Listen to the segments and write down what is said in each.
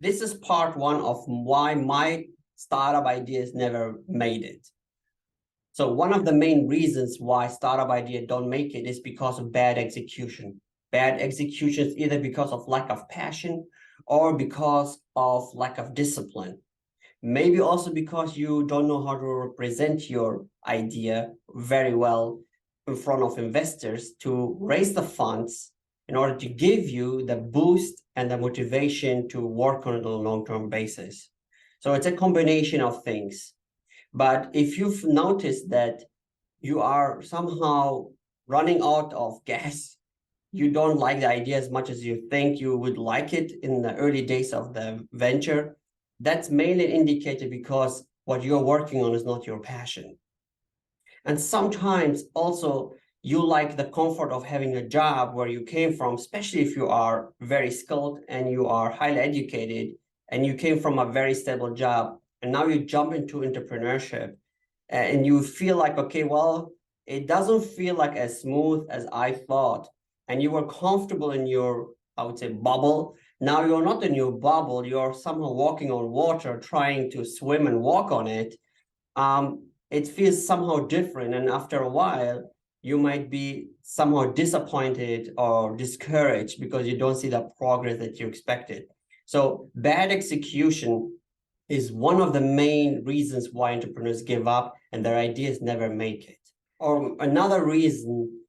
This is part one of why my startup ideas never made it. So one of the main reasons why startup idea don't make it is because of bad execution. Bad execution is either because of lack of passion or because of lack of discipline. Maybe also because you don't know how to represent your idea very well in front of investors to raise the funds in order to give you the boost and the motivation to work on it on a long-term basis. So it's a combination of things. But if you've noticed that you are somehow running out of gas, you don't like the idea as much as you think you would like it in the early days of the venture, that's mainly indicated because what you're working on is not your passion. And sometimes also you like the comfort of having a job where you came from, especially if you are very skilled and you are highly educated and you came from a very stable job and now you jump into entrepreneurship and you feel like, okay, well, it doesn't feel like as smooth as I thought. And you were comfortable in your, I would say, bubble. Now you're not in your bubble, you're somehow walking on water, trying to swim and walk on it. It feels somehow different. And after a while, you might be somehow disappointed or discouraged because you don't see the progress that you expected. So bad execution is one of the main reasons why entrepreneurs give up and their ideas never make it. Or another reason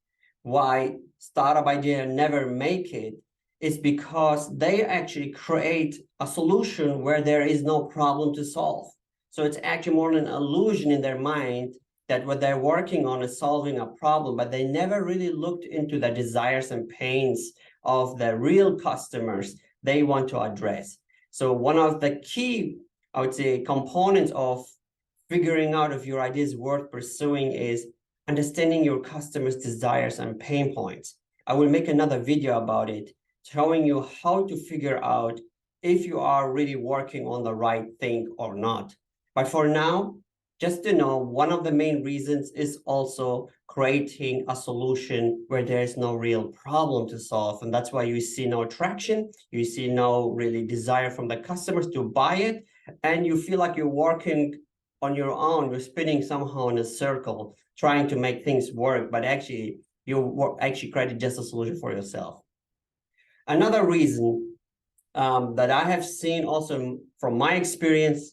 why startup idea never make it is because they actually create a solution where there is no problem to solve. So it's actually more an illusion in their mind that what they're working on is solving a problem, but they never really looked into the desires and pains of the real customers they want to address. So one of the key, I would say, components of figuring out if your idea is worth pursuing is understanding your customers' desires and pain points. I will make another video about it, showing you how to figure out if you are really working on the right thing or not. But for now, just to know, one of the main reasons is also creating a solution where there is no real problem to solve. And that's why you see no traction, you see no really desire from the customers to buy it, and you feel like you're working on your own, you're spinning somehow in a circle, trying to make things work, but actually you actually created just a solution for yourself. Another reason that I have seen also from my experience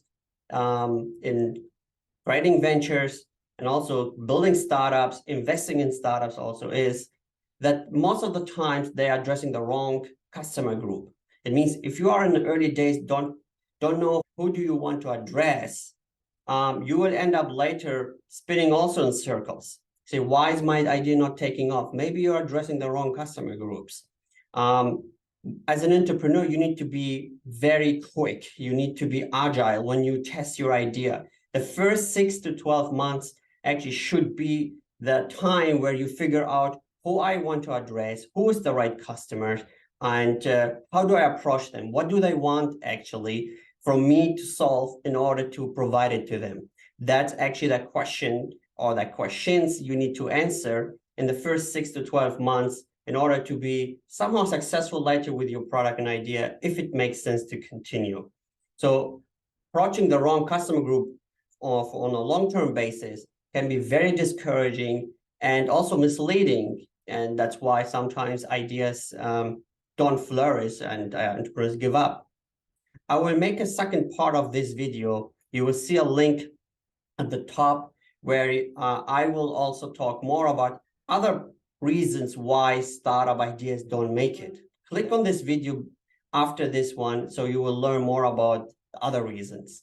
in creating ventures and also building startups, investing in startups also is that most of the times they are addressing the wrong customer group. It means if you are in the early days, don't know who do you want to address, you will end up later spinning also in circles. Say, why is my idea not taking off? Maybe you're addressing the wrong customer groups. As an entrepreneur, you need to be very quick. You need to be agile when you test your idea. The first 6 to 12 months actually should be the time where you figure out who I want to address, who is the right customer, and how do I approach them? What do they want actually from me to solve in order to provide it to them? That's actually the question or the questions you need to answer in the first 6 to 12 months in order to be somehow successful later with your product and idea, if it makes sense to continue. So approaching the wrong customer group on a long-term basis can be very discouraging and also misleading. And that's why sometimes ideas don't flourish and entrepreneurs give up. I will make a second part of this video. You will see a link at the top where I will also talk more about other reasons why startup ideas don't make it. Click on this video after this one so you will learn more about other reasons.